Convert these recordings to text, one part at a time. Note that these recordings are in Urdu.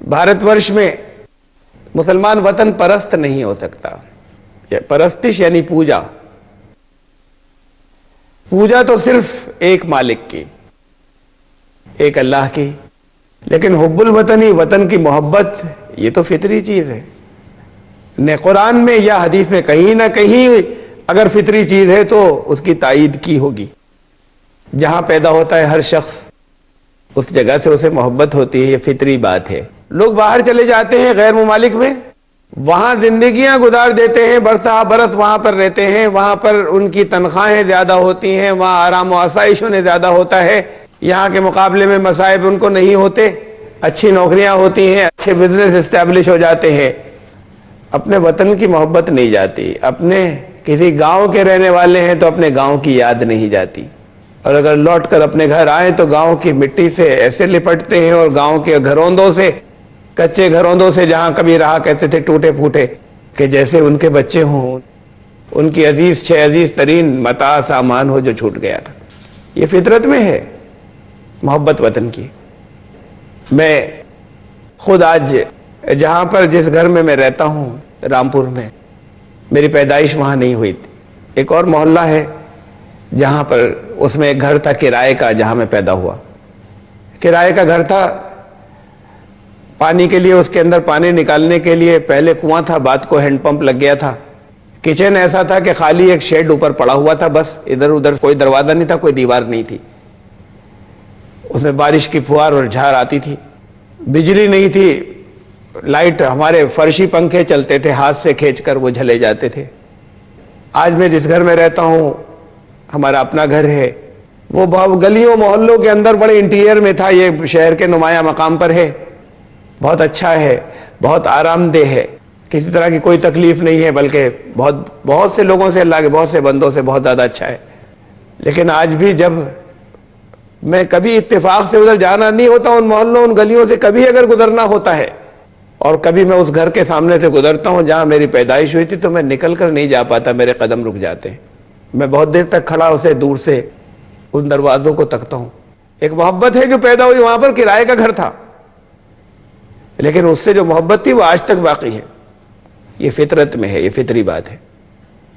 بھارت ورش میں مسلمان وطن پرست نہیں ہو سکتا. پرستش یعنی پوجا. پوجا تو صرف ایک مالک کی, ایک اللہ کی. لیکن حب الوطنی, وطن کی محبت, یہ تو فطری چیز ہے. نہ قرآن میں یا حدیث میں کہیں نہ کہیں اگر فطری چیز ہے تو اس کی تائید کی ہوگی. جہاں پیدا ہوتا ہے ہر شخص اس جگہ سے اسے محبت ہوتی ہے, یہ فطری بات ہے. لوگ باہر چلے جاتے ہیں غیر ممالک میں, وہاں زندگیاں گزار دیتے ہیں, برسہ برس وہاں پر رہتے ہیں, وہاں پر ان کی تنخواہیں زیادہ ہوتی ہیں, وہاں آرام و آسائش انہیں زیادہ ہوتا ہے, یہاں کے مقابلے میں مصائب ان کو نہیں ہوتے, اچھی نوکریاں ہوتی ہیں, اچھے بزنس اسٹیبلش ہو جاتے ہیں. اپنے وطن کی محبت نہیں جاتی. اپنے کسی گاؤں کے رہنے والے ہیں تو اپنے گاؤں کی یاد نہیں جاتی, اور اگر لوٹ کر اپنے گھر آئیں تو گاؤں کی مٹی سے ایسے لپٹتے ہیں, اور گاؤں کے گھروندوں سے, کچے گھروندوں سے جہاں کبھی رہا کرتے تھے ٹوٹے پھوٹے, کہ جیسے ان کے بچے ہوں, ان کی عزیز ترین متاع سامان ہو جو چھوٹ گیا تھا. یہ فطرت میں ہے محبت وطن کی. میں خود آج جہاں پر جس گھر میں رہتا ہوں رامپور میں, میری پیدائش وہاں نہیں ہوئی تھی. ایک اور محلہ ہے جہاں پر, اس میں ایک گھر تھا کرائے کا جہاں میں پیدا ہوا. کرائے کا گھر تھا, پانی کے لیے اس کے اندر پانی نکالنے کے لیے پہلے کنواں تھا, بعد کو ہینڈ پمپ لگ گیا تھا. کچن ایسا تھا کہ خالی ایک شیڈ اوپر پڑا ہوا تھا, بس ادھر ادھر کوئی دروازہ نہیں تھا, کوئی دیوار نہیں تھی. اس میں بارش کی پھوار اور جھار آتی تھی. بجلی نہیں تھی, لائٹ ہمارے فرشی پنکھے چلتے تھے, ہاتھ سے کھینچ کر وہ جھلے جاتے تھے. آج میں جس گھر میں رہتا ہوں ہمارا اپنا گھر ہے, وہ گلیوں محلوں کے اندر بڑے انٹیریئر میں تھا. یہ شہر کے نمایاں مقام پر ہے, بہت اچھا ہے, بہت آرام دہ ہے, کسی طرح کی کوئی تکلیف نہیں ہے, بلکہ بہت سے لوگوں سے, اللہ کے بہت سے بندوں سے بہت زیادہ اچھا ہے. لیکن آج بھی جب میں کبھی اتفاق سے ادھر جانا نہیں ہوتا, ان محلوں ان گلیوں سے کبھی اگر گزرنا ہوتا ہے, اور کبھی میں اس گھر کے سامنے سے گزرتا ہوں جہاں میری پیدائش ہوئی تھی, تو میں نکل کر نہیں جا پاتا, میرے قدم رک جاتے ہیں. میں بہت دیر تک کھڑا اسے دور سے ان دروازوں کو تکتا ہوں. ایک محبت ہے جو پیدا ہوئی, وہاں پر کرائے کا گھر تھا, لیکن اس سے جو محبت تھی وہ آج تک باقی ہے. یہ فطرت میں ہے, یہ فطری بات ہے.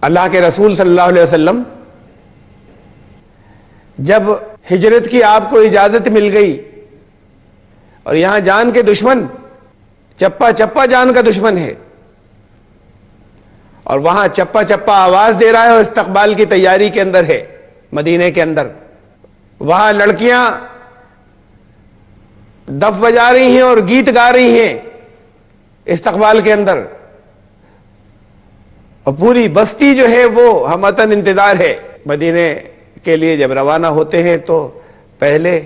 اللہ کے رسول صلی اللہ علیہ وسلم جب ہجرت کی آپ کو اجازت مل گئی, اور یہاں جان کے دشمن, چپا چپا جان کا دشمن ہے, اور وہاں چپا چپا آواز دے رہا ہے اور استقبال کی تیاری کے اندر ہے مدینے کے اندر. وہاں لڑکیاں دف بجا رہی ہیں اور گیت گا رہی ہیں استقبال کے اندر, اور پوری بستی جو ہے وہ ہمتن انتظار ہے. مدینے کے لیے جب روانہ ہوتے ہیں تو پہلے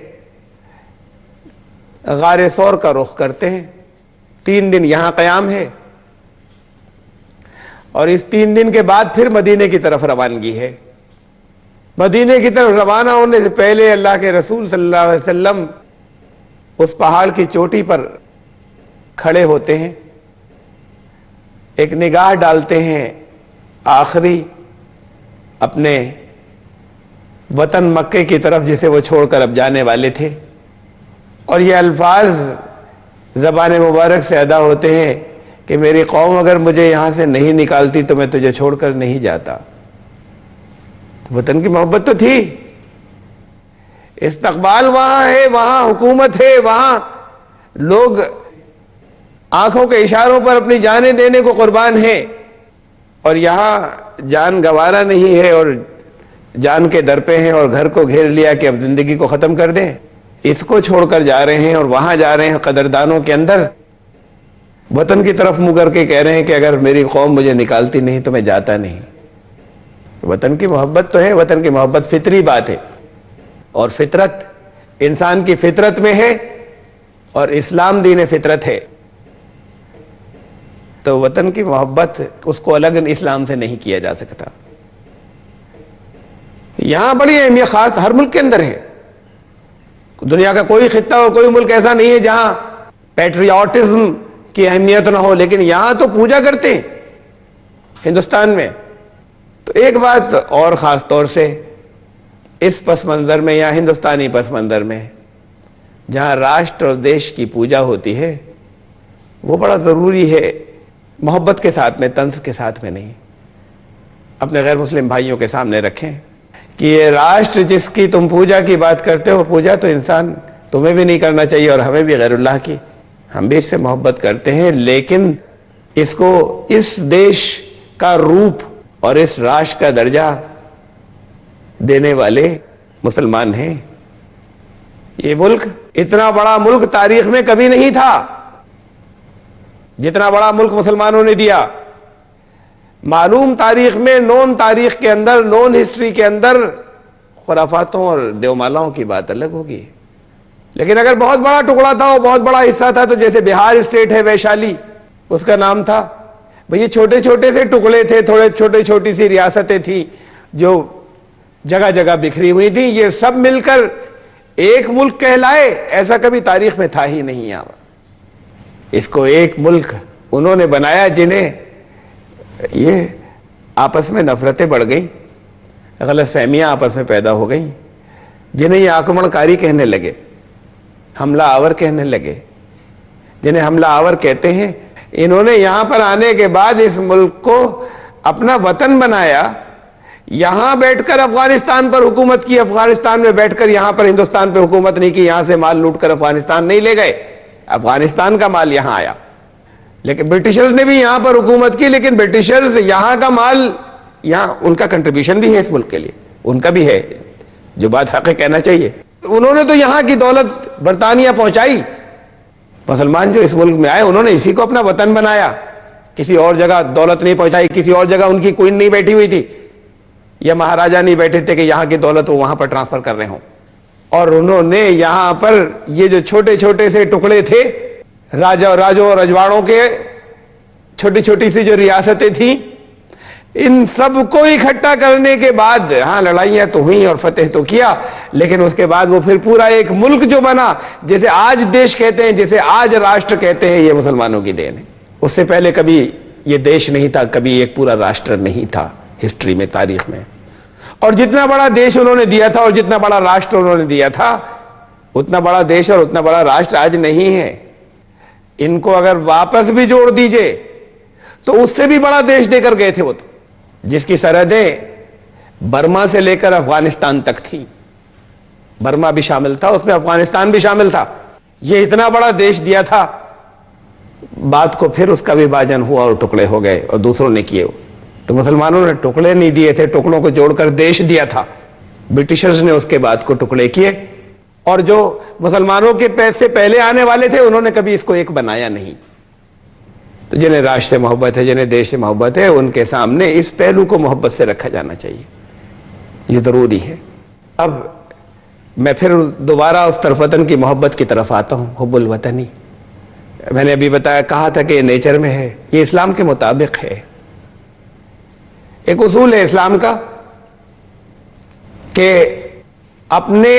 غار ثور کا رخ کرتے ہیں. 3 دن یہاں قیام ہے, اور اس 3 دن کے بعد پھر مدینے کی طرف روانگی ہے. مدینے کی طرف روانہ ہونے سے پہلے اللہ کے رسول صلی اللہ علیہ وسلم اس پہاڑ کی چوٹی پر کھڑے ہوتے ہیں, ایک نگاہ ڈالتے ہیں آخری اپنے وطن مکے کی طرف جسے وہ چھوڑ کر اب جانے والے تھے, اور یہ الفاظ زبان مبارک سے ادا ہوتے ہیں کہ میری قوم اگر مجھے یہاں سے نہیں نکالتی تو میں تجھے چھوڑ کر نہیں جاتا. وطن کی محبت تو تھی, استقبال وہاں ہے, وہاں حکومت ہے, وہاں لوگ آنکھوں کے اشاروں پر اپنی جانیں دینے کو قربان ہیں, اور یہاں جان گوارا نہیں ہے اور جان کے در پہ ہیں, اور گھر کو گھیر لیا کہ اب زندگی کو ختم کر دیں. اس کو چھوڑ کر جا رہے ہیں, اور وہاں جا رہے ہیں قدردانوں کے اندر, وطن کی طرف منہ کر کے کہہ رہے ہیں کہ اگر میری قوم مجھے نکالتی نہیں تو میں جاتا نہیں. وطن کی محبت تو ہے, وطن کی محبت فطری بات ہے, اور فطرت انسان کی فطرت میں ہے, اور اسلام دین فطرت ہے. تو وطن کی محبت اس کو الگ اسلام سے نہیں کیا جا سکتا. یہاں بڑی اہمیت خاص ہر ملک کے اندر ہے. دنیا کا کوئی خطہ اور کوئی ملک ایسا نہیں ہے جہاں پیٹریوٹزم کی اہمیت نہ ہو, لیکن یہاں تو پوجا کرتے ہیں ہندوستان میں. تو ایک بات اور خاص طور سے اس پس منظر میں یا ہندوستانی پس منظر میں جہاں راشٹر اور دیش کی پوجا ہوتی ہے, وہ بڑا ضروری ہے، محبت کے ساتھ میں، طنز کے ساتھ میں نہیں، اپنے غیر مسلم بھائیوں کے سامنے رکھیں کہ یہ راشٹر جس کی تم پوجا کی بات کرتے ہو، پوجا تو انسان تمہیں بھی نہیں کرنا چاہیے اور ہمیں بھی غیر اللہ کی، ہم بھی اس سے محبت کرتے ہیں، لیکن اس کو اس دیش کا روپ اور اس راشٹر کا درجہ دینے والے مسلمان ہیں۔ یہ ملک، اتنا بڑا ملک تاریخ میں کبھی نہیں تھا جتنا بڑا ملک مسلمانوں نے دیا۔ معلوم تاریخ میں، نون تاریخ کے اندر، نون ہسٹری کے اندر خرافاتوں اور دیومالاؤں کی بات الگ ہوگی، لیکن اگر بہت بڑا ٹکڑا تھا اور بہت بڑا حصہ تھا، تو جیسے بہار اسٹیٹ ہے، ویشالی اس کا نام تھا، بھئی یہ چھوٹے چھوٹے سے ٹکڑے تھے، تھوڑے چھوٹی سی ریاستیں تھیں جو جگہ جگہ بکھری ہوئی تھیں، یہ سب مل کر ایک ملک کہلائے، ایسا کبھی تاریخ میں تھا ہی نہیں یہاں۔ اس کو ایک ملک انہوں نے بنایا جنہیں یہ آپس میں نفرتیں بڑھ گئیں، غلط فہمیاں آپس میں پیدا ہو گئیں، جنہیں یہ آکرمن کاری کہنے لگے، حملہ آور کہنے لگے، جنہیں حملہ آور کہتے ہیں۔ انہوں نے یہاں پر آنے کے بعد اس ملک کو اپنا وطن بنایا، یہاں بیٹھ کر افغانستان پر حکومت کی، افغانستان میں بیٹھ کر یہاں پر ہندوستان پہ حکومت نہیں کی، یہاں سے مال لوٹ کر افغانستان نہیں لے گئے، افغانستان کا مال یہاں آیا۔ لیکن برٹشرز نے بھی یہاں پر حکومت کی، لیکن برٹشرز یہاں کا مال، یہاں ان کا کنٹریبیوشن بھی ہے اس ملک کے لیے، ان کا بھی ہے، جو بات حق کہنا چاہیے۔ انہوں نے تو یہاں کی دولت برطانیہ پہنچائی، مسلمان جو اس ملک میں آئے انہوں نے اسی کو اپنا وطن بنایا، کسی اور جگہ دولت نہیں پہنچائی، کسی اور جگہ ان کی کوئن نہیں بیٹھی ہوئی تھی یا مہاراجہ نہیں بیٹھے تھے کہ یہاں کی دولت وہ وہاں پر ٹرانسفر کر رہے ہوں۔ اور انہوں نے یہاں پر یہ جو چھوٹے چھوٹے سے ٹکڑے تھے، راجوں اور رجواڑوں کے، چھوٹی چھوٹی سی جو ریاستیں تھیں، ان سب کو اکٹھا کرنے کے بعد، ہاں لڑائیاں تو ہوئیں اور فتح تو کیا، لیکن اس کے بعد وہ پھر پورا ایک ملک جو بنا، جسے آج دیش کہتے ہیں، جسے آج راشٹر کہتے ہیں، یہ مسلمانوں کی دین ہے۔ اس سے پہلے کبھی یہ دیش نہیں تھا، کبھی ایک پورا راشٹر نہیں تھا ہسٹری میں، تاریخ میں۔ اور جتنا بڑا دیش انہوں نے دیا تھا اور جتنا بڑا راشٹر انہوں نے دیا تھا، اتنا بڑا دیش اور اتنا بڑا راشٹر آج نہیں ہے۔ ان کو اگر واپس بھی جوڑ دیجئے تو اس سے بھی بڑا دیش دے کر گئے تھے وہ تو، جس کی سرحدیں برما سے لے کر افغانستان تک تھیں، برما بھی شامل تھا، اس میں افغانستان بھی شامل تھا۔ یہ اتنا بڑا دیش دیا تھا، بعد کو پھر اس کا وبھاجن ہوا اور ٹکڑے ہو گئے اور دوسروں نے کیے۔ تو مسلمانوں نے ٹکڑے نہیں دیے تھے، ٹکڑوں کو جوڑ کر دیش دیا تھا۔ برٹشرز نے اس کے بعد کو ٹکڑے کیے، اور جو مسلمانوں کے پیسے پہلے آنے والے تھے انہوں نے کبھی اس کو ایک بنایا نہیں۔ تو جنہیں راشٹر سے محبت ہے، جنہیں دیش سے محبت ہے، ان کے سامنے اس پہلو کو محبت سے رکھا جانا چاہیے، یہ ضروری ہے۔ اب میں پھر دوبارہ اس طرف وطن کی محبت کی طرف آتا ہوں، حب الوطنی۔ میں نے ابھی کہا تھا کہ یہ نیچر میں ہے، یہ اسلام کے مطابق ہے۔ ایک اصول ہے اسلام کا کہ اپنے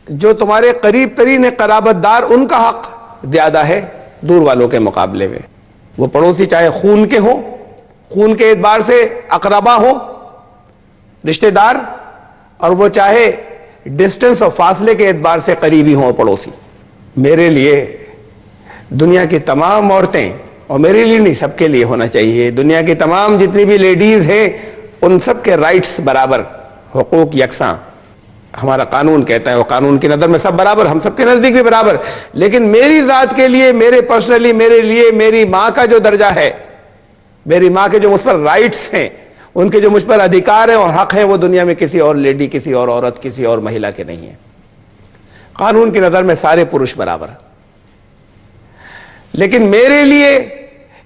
جو تمہارے قریب ترین قرابت دار، ان کا حق زیادہ ہے دور والوں کے مقابلے میں۔ وہ پڑوسی چاہے خون کے ہوں، خون کے اعتبار سے اقربا ہوں، رشتہ دار، اور وہ چاہے ڈسٹنس اور فاصلے کے اعتبار سے قریبی ہوں پڑوسی۔ میرے لیے دنیا کی تمام عورتیں، اور میرے لیے نہیں، سب کے لیے ہونا چاہیے، دنیا کی تمام جتنی بھی لیڈیز ہیں ان سب کے رائٹس برابر، حقوق یکساں۔ ہمارا قانون کہتا ہے، وہ قانون کی نظر میں سب برابر، ہم سب کے نزدیک بھی برابر، لیکن میری ذات کے لیے، میرے پرسنلی، میرے لیے میری ماں کا جو درجہ ہے، میری ماں کے جو مجھ پر رائٹس ہیں، ان کے جو مجھ پر ادھیکار ہیں اور حق ہیں، وہ دنیا میں کسی اور لیڈی، کسی اور عورت، کسی اور مہیلا کے نہیں ہیں۔ قانون کی نظر میں سارے پروش برابر، لیکن میرے لیے،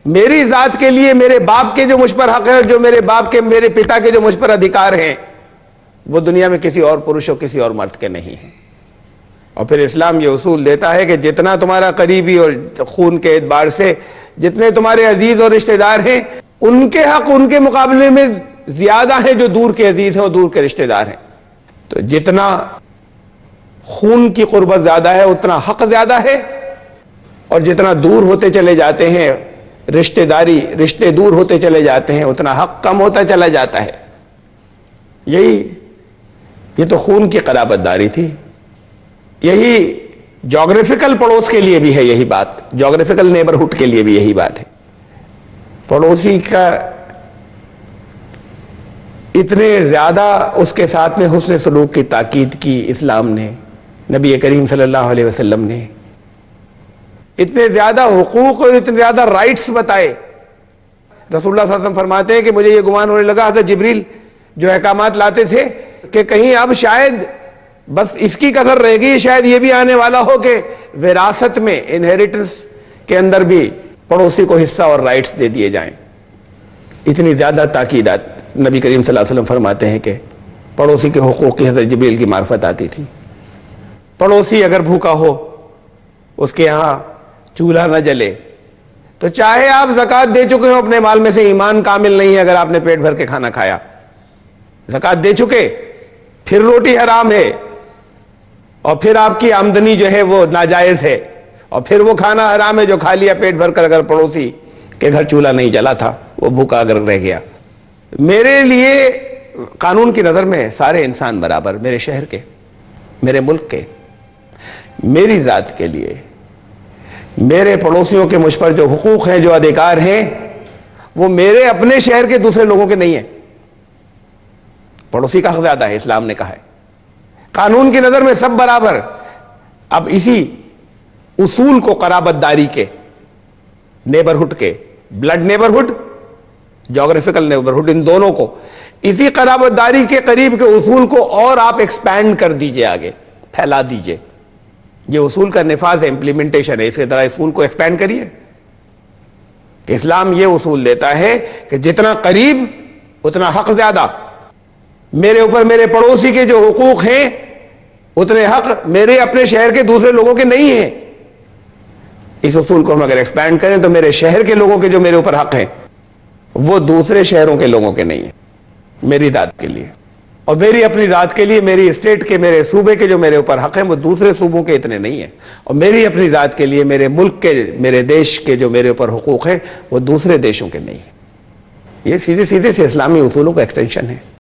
میری ذات کے لیے، میرے باپ کے جو مجھ پر حق ہے، جو میرے باپ کے، میرے پتا کے جو مجھ پر ادھیکار ہیں، وہ دنیا میں کسی اور پروش اور کسی اور مرد کے نہیں ہیں۔ اور پھر اسلام یہ اصول دیتا ہے کہ جتنا تمہارا قریبی اور خون کے اعتبار سے جتنے تمہارے عزیز اور رشتہ دار ہیں، ان کے حق ان کے مقابلے میں زیادہ ہیں جو دور کے عزیز ہیں اور دور کے رشتہ دار ہیں۔ تو جتنا خون کی قربت زیادہ ہے اتنا حق زیادہ ہے، اور جتنا دور ہوتے چلے جاتے ہیں، رشتے دور ہوتے چلے جاتے ہیں، اتنا حق کم ہوتا چلا جاتا ہے۔ یہ تو خون کی قرابت داری تھی، یہی جغرافیکل پڑوس کے لیے بھی ہے یہی بات، جغرافیکل نیبرہڈ کے لیے بھی یہی بات ہے. پڑوسی کا اتنے زیادہ اس کے ساتھ میں حسن سلوک کی تاکید کی اسلام نے، نبی کریم صلی اللہ علیہ وسلم نے اتنے زیادہ حقوق اور اتنے زیادہ رائٹس بتائے. رسول اللہ صلی اللہ علیہ وسلم فرماتے ہیں کہ مجھے یہ گمان ہونے لگا حضرت جبریل جو احکامات لاتے تھے کہ کہیں اب شاید بس اس کی کثر رہ گئی، شاید یہ بھی آنے والا ہو کہ وراثت میں انہیریٹنس کے اندر بھی پڑوسی کو حصہ اور رائٹس دے دیے جائیں. اتنی زیادہ تاکیدات نبی کریم صلی اللہ علیہ وسلم فرماتے ہیں کہ پڑوسی کے حقوق کی حضرت جبریل کی معرفت آتی تھی. پڑوسی اگر بھوکا ہو، اس کے ہاں چولہا نہ جلے، تو چاہے آپ زکوٰۃ دے چکے ہو اپنے مال میں سے، ایمان کامل نہیں ہے اگر آپ نے پیٹ بھر کے کھانا کھایا. زکوٰۃ دے چکے، پھر روٹی حرام ہے، اور پھر آپ کی آمدنی جو ہے وہ ناجائز ہے، اور پھر وہ کھانا حرام ہے جو کھا لیا پیٹ بھر کر، اگر پڑوسی کے گھر چولہا نہیں جلا تھا، وہ بھوکا اگر رہ گیا. میرے لیے قانون کی نظر میں سارے انسان برابر، میرے شہر کے، میرے ملک کے، میری ذات کے لیے میرے پڑوسیوں کے مجھ پر جو حقوق ہیں، جو ادھیکار ہیں، وہ میرے اپنے شہر کے دوسرے لوگوں کے نہیں ہیں. پڑوسی کا حق زیادہ ہے، اسلام نے کہا ہے. قانون کی نظر میں سب برابر. اب اسی اصول کو قرابت داری کے، نیبرہڈ کے، بلڈ نیبرہڈ، جغرافیکل نیبرہڈ، ان دونوں کو، اسی قرابت داری کے قریب کے اصول کو اور آپ ایکسپینڈ کر دیجئے، آگے پھیلا دیجئے. یہ اصول کا نفاذ ہے، امپلیمنٹیشن ہے. اس کے طرح اصول کو ایکسپینڈ کریے کہ اسلام یہ اصول دیتا ہے کہ جتنا قریب اتنا حق زیادہ. میرے اوپر میرے پڑوسی کے جو حقوق ہیں اتنے حق میرے اپنے شہر کے دوسرے لوگوں کے نہیں ہیں. اس اصول کو ہم اگر ایکسپینڈ کریں تو میرے شہر کے لوگوں کے جو میرے اوپر حق ہیں وہ دوسرے شہروں کے لوگوں کے نہیں ہیں. میری ذات کے لیے اور میری اپنی ذات کے لیے، میری اسٹیٹ کے، میرے صوبے کے جو میرے اوپر حق ہیں وہ دوسرے صوبوں کے اتنے نہیں ہیں. اور میری اپنی ذات کے لیے، میرے ملک کے، میرے دیش کے جو میرے اوپر حقوق ہیں وہ دوسرے دیشوں کے نہیں ہیں. یہ سیدھے سیدھے سے اسلامی اصولوں کا ایکسٹینشن ہے.